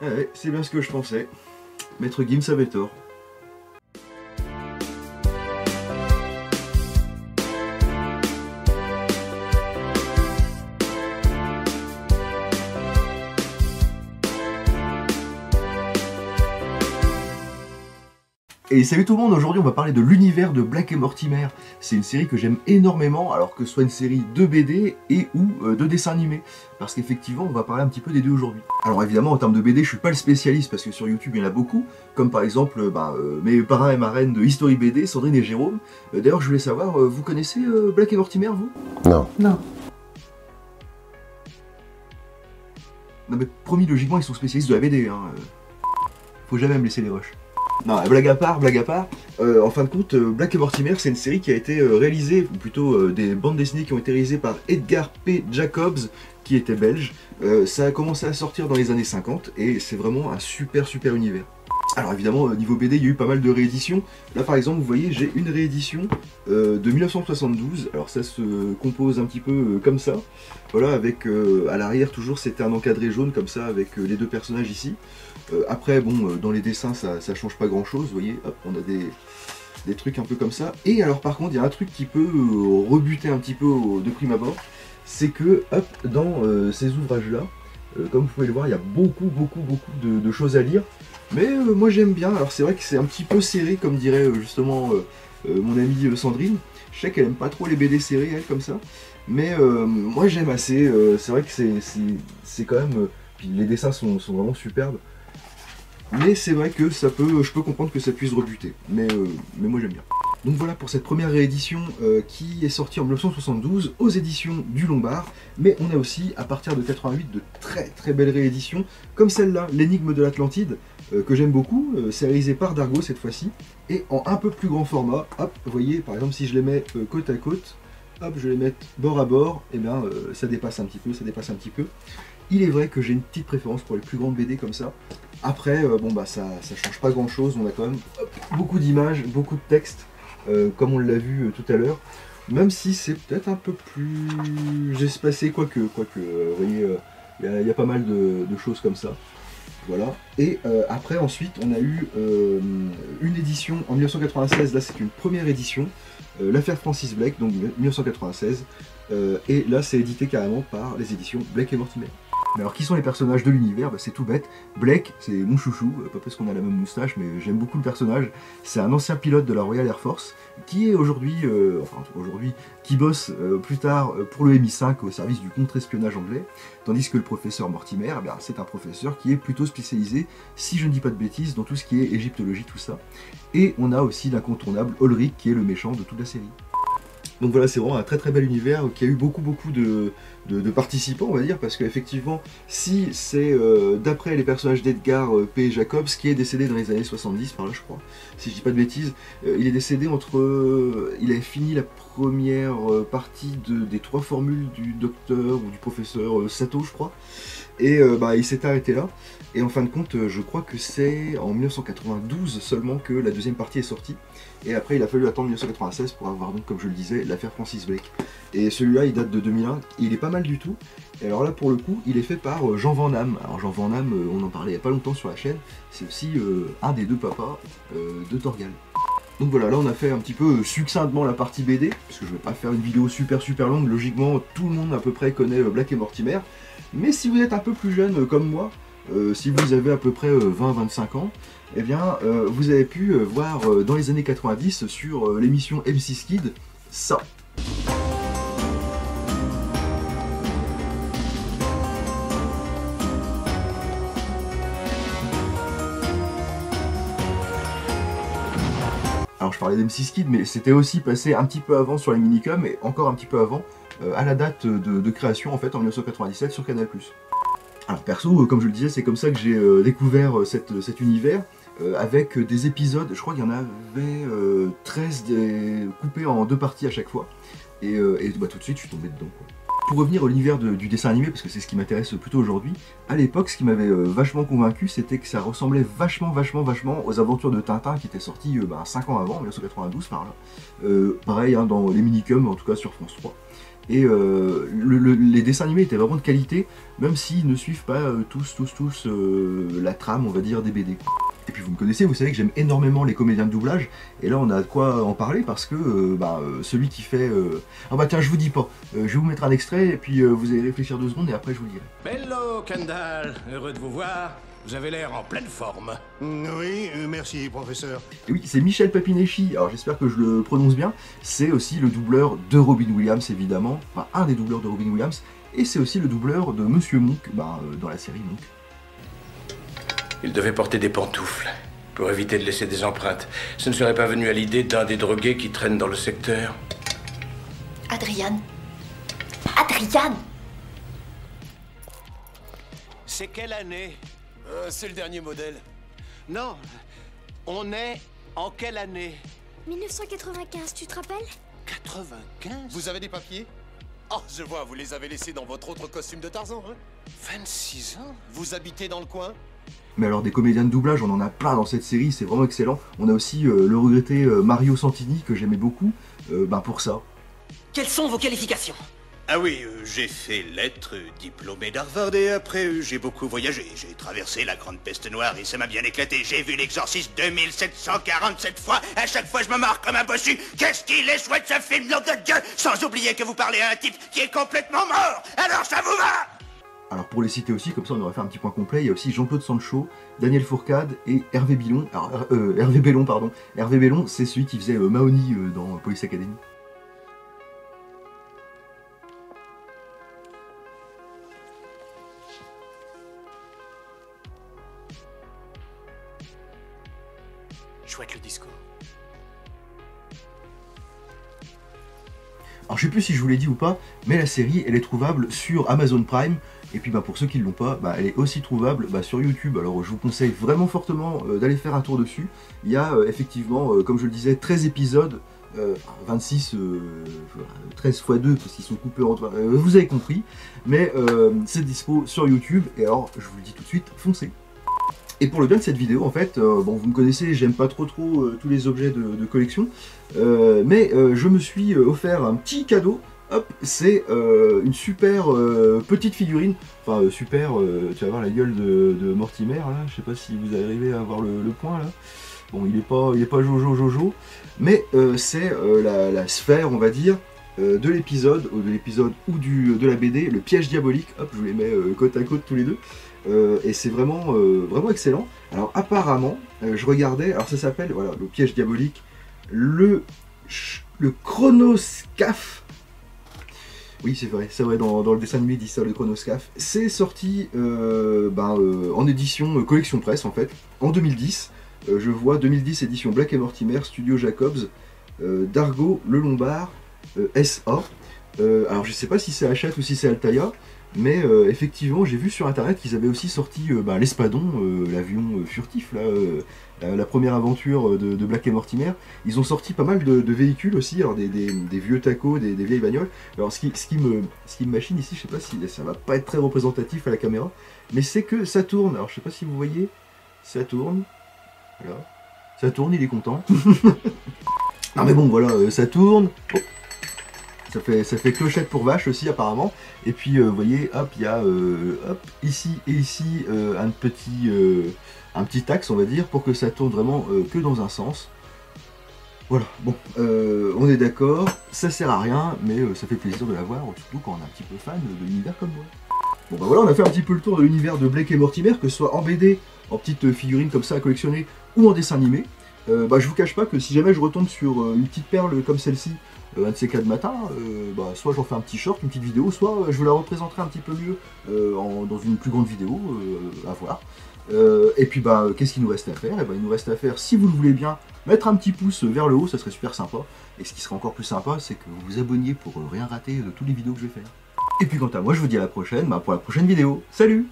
Ouais, c'est bien ce que je pensais. Maître Gims avait tort. Et salut tout le monde, aujourd'hui on va parler de l'univers de Black et Mortimer. C'est une série que j'aime énormément, alors que ce soit une série de BD et ou de dessins animés. Parce qu'effectivement on va parler un petit peu des deux aujourd'hui. Alors évidemment en termes de BD je suis pas le spécialiste parce que sur YouTube il y en a beaucoup. Comme par exemple mes parrains et marraines de History BD, Sandrine et Jérôme. D'ailleurs je voulais savoir, vous connaissez Black et Mortimer vous? Non. Non. Non mais promis, logiquement ils sont spécialistes de la BD, hein. Faut jamais me laisser les rushs. Non, blague à part, en fin de compte, Black et Mortimer, c'est une série qui a été réalisée, ou plutôt des bandes dessinées qui ont été réalisées par Edgar P. Jacobs, qui était belge. Ça a commencé à sortir dans les années 50, et c'est vraiment un super univers. Alors évidemment, niveau BD, il y a eu pas mal de rééditions. Là par exemple, vous voyez, j'ai une réédition de 1972. Alors ça se compose un petit peu comme ça. Voilà, avec à l'arrière toujours c'était un encadré jaune comme ça, avec les deux personnages ici. Après, bon, dans les dessins, ça change pas grand chose, vous voyez, hop, on a des trucs un peu comme ça. Et alors par contre, il y a un truc qui peut rebuter un petit peu de prime abord, c'est que, hop, dans ces ouvrages-là, comme vous pouvez le voir, il y a beaucoup de choses à lire. Mais moi j'aime bien, alors c'est vrai que c'est un petit peu serré, comme dirait justement mon amie Sandrine. Je sais qu'elle aime pas trop les BD serrés, elle, comme ça. Mais moi j'aime assez, c'est vrai que c'est quand même... puis les dessins sont vraiment superbes. Mais c'est vrai que je peux comprendre que ça puisse rebuter. Mais moi j'aime bien. Donc voilà pour cette première réédition qui est sortie en 1972 aux éditions du Lombard. Mais on a aussi, à partir de 88, de très belles rééditions, comme celle-là, L'énigme de l'Atlantide, que j'aime beaucoup. C'est réalisé par Dargaud cette fois-ci, et en un peu plus grand format. Hop, vous voyez, par exemple, si je les mets côte à côte, hop, je les mets bord à bord, et bien ça dépasse un petit peu, Il est vrai que j'ai une petite préférence pour les plus grandes BD comme ça. Après, bon bah ça change pas grand-chose, on a quand même beaucoup d'images, beaucoup de textes. Comme on l'a vu tout à l'heure, même si c'est peut-être un peu plus espacé, quoique, vous voyez, il y a pas mal de choses comme ça. Voilà. Et après, ensuite, on a eu une édition en 1996, là c'est une première édition, l'affaire Francis Blake, donc 1996, et là c'est édité carrément par les éditions Black et Mortimer. Mais alors qui sont les personnages de l'univers? Bah, c'est tout bête. Blake, c'est mon chouchou, pas parce qu'on a la même moustache, mais j'aime beaucoup le personnage. C'est un ancien pilote de la Royal Air Force, qui est aujourd'hui, qui bosse plus tard pour le MI5 au service du contre-espionnage anglais, tandis que le professeur Mortimer, bah, c'est un professeur qui est plutôt spécialisé, si je ne dis pas de bêtises, dans tout ce qui est égyptologie, tout ça. Et on a aussi l'incontournable Ulrich, qui est le méchant de toute la série. Donc voilà, c'est vraiment un très bel univers qui a eu beaucoup de participants, on va dire, parce qu'effectivement, si c'est d'après les personnages d'Edgar P. Jacobs, qui est décédé dans les années 70, par là je crois, si je dis pas de bêtises, il est décédé il avait fini la première partie des 3 formules du docteur ou du professeur Sato, je crois, et il s'est arrêté là. Et en fin de compte, je crois que c'est en 1992 seulement que la deuxième partie est sortie. Et après, il a fallu attendre 1996 pour avoir, donc, comme je le disais, l'affaire Francis Blake. Et celui-là, il date de 2001, il est pas mal du tout. Et alors là, pour le coup, il est fait par Jean Van Damme. Alors Jean Van Damme, on en parlait il n'y a pas longtemps sur la chaîne, c'est aussi un des deux papas de Torgal. Donc voilà, là on a fait un petit peu succinctement la partie BD, parce que je ne vais pas faire une vidéo super longue, logiquement tout le monde à peu près connaît Black et Mortimer. Mais si vous êtes un peu plus jeune comme moi, si vous avez à peu près 20-25 ans, eh bien vous avez pu voir dans les années 90 sur l'émission M6 Kid, ça. Alors je parlais d'M6 Kid, mais c'était aussi passé un petit peu avant sur les minicums, et encore un petit peu avant, à la date de création en fait en 1997 sur Canal+. Alors perso, comme je le disais, c'est comme ça que j'ai découvert cet univers, avec des épisodes, je crois qu'il y en avait 13 coupés en 2 parties à chaque fois, et tout de suite je suis tombé dedans, quoi. Pour revenir à l'univers du dessin animé, parce que c'est ce qui m'intéresse plutôt aujourd'hui, à l'époque ce qui m'avait vachement convaincu, c'était que ça ressemblait vachement aux aventures de Tintin qui étaient sorties 5 ans avant, en 1992 par là. Pareil hein, dans les minicums, en tout cas sur France 3. Et les dessins animés étaient vraiment de qualité, même s'ils ne suivent pas tous la trame, on va dire, des BD. Et puis vous me connaissez, vous savez que j'aime énormément les comédiens de doublage, et là on a de quoi en parler parce que celui qui fait... Ah bah tiens, je vous dis pas, je vais vous mettre un extrait, et puis vous allez réfléchir 2 secondes, et après je vous le dirai. Bello, Kendall, heureux de vous voir. Vous avez l'air en pleine forme. Oui, merci, professeur. Et oui, c'est Michel Papineschi, alors j'espère que je le prononce bien, c'est aussi le doubleur de Robin Williams évidemment, enfin un des doubleurs de Robin Williams, et c'est aussi le doubleur de Monsieur Monk, dans la série Monk. Il devait porter des pantoufles pour éviter de laisser des empreintes. Ce ne serait pas venu à l'idée d'un des drogués qui traînent dans le secteur. Adrian. Adrian. C'est quelle année? C'est le dernier modèle. Non, on est en quelle année? 1995, tu te rappelles? 95? Vous avez des papiers? Oh, je vois, vous les avez laissés dans votre autre costume de Tarzan, hein? 26 ans? Vous habitez dans le coin? Mais alors des comédiens de doublage, on en a plein dans cette série, c'est vraiment excellent. On a aussi le regretté Mario Santini, que j'aimais beaucoup, pour ça. Quelles sont vos qualifications? Ah oui, j'ai fait lettres, diplômé d'Harvard, et après j'ai beaucoup voyagé. J'ai traversé la grande peste noire et ça m'a bien éclaté. J'ai vu l'exorciste 2747 fois. À chaque fois je me marre comme un bossu. Qu'est-ce qu'il est chouette ce film, nom de Dieu! Sans oublier que vous parlez à un type qui est complètement mort. Alors ça vous va? Alors pour les citer aussi, comme ça on aurait fait un petit point complet, il y a aussi Jean-Claude Sancho, Daniel Fourcade et Hervé Bellon. Alors Hervé Bellon, pardon. Hervé Bellon, c'est celui qui faisait Mahoney dans Police Academy. Chouette le discours. Alors je sais plus si je vous l'ai dit ou pas, mais la série elle est trouvable sur Amazon Prime, et puis pour ceux qui ne l'ont pas, elle est aussi trouvable sur YouTube. Alors je vous conseille vraiment fortement d'aller faire un tour dessus. Il y a effectivement, comme je le disais, 13 épisodes, 26, 13 x 2 parce qu'ils sont coupés entre... vous avez compris, mais c'est dispo sur YouTube, et alors je vous le dis tout de suite, foncez. Et pour le bien de cette vidéo, en fait, bon, vous me connaissez, j'aime pas trop tous les objets de collection, mais je me suis offert un petit cadeau. Hop, c'est une super petite figurine, enfin super, tu vas voir la gueule de Mortimer, là, je sais pas si vous arrivez à voir le point, là. Bon, il est pas Jojo, mais c'est la sphère, on va dire, de l'épisode, ou de la BD, le piège diabolique. Hop, je vous les mets côte à côte tous les deux. Et c'est vraiment, vraiment excellent. Alors apparemment, je regardais, alors ça s'appelle, voilà, le piège diabolique, le chronoscaphe. Oui, c'est vrai, dans le dessin animé, il dit ça, le chronoscaphe. C'est sorti en édition collection presse, en fait, en 2010. Je vois 2010 édition Black et Mortimer, Studio Jacobs, Dargaud, Le Lombard, SA. Alors je sais pas si c'est Hachette ou si c'est Altaïa, mais effectivement j'ai vu sur internet qu'ils avaient aussi sorti l'Espadon, l'avion furtif, là, la première aventure de Black et Mortimer. Ils ont sorti pas mal de véhicules aussi, alors des vieux tacos, des vieilles bagnoles. Alors ce qui me machine ici, je sais pas si ça va pas être très représentatif à la caméra, mais c'est que ça tourne. Alors je sais pas si vous voyez, ça tourne. Voilà. Ça tourne, il est content. Non mais bon voilà, ça tourne. Oh. Ça fait clochette pour vache aussi apparemment. Et puis vous voyez, hop, il y a ici et ici un petit axe, on va dire, pour que ça tourne vraiment que dans un sens. Voilà, bon, on est d'accord, ça sert à rien, mais ça fait plaisir de l'avoir, surtout quand on est un petit peu fan de l'univers comme moi. Bon bah voilà, on a fait un petit peu le tour de l'univers de Blake et Mortimer, que ce soit en BD, en petites figurines comme ça à collectionner, ou en dessin animé. Je vous cache pas que si jamais je retombe sur une petite perle comme celle-ci, un de ces 4 matins, soit j'en fais un petit short, une petite vidéo, soit je vous la représenterai un petit peu mieux dans une plus grande vidéo, à voir. Et puis qu'est-ce qu'il nous reste à faire? Il nous reste à faire, si vous le voulez bien, mettre un petit pouce vers le haut, ça serait super sympa. Et ce qui serait encore plus sympa, c'est que vous vous abonniez pour rien rater de toutes les vidéos que je vais faire. Et puis quant à moi, je vous dis à la prochaine, pour la prochaine vidéo. Salut!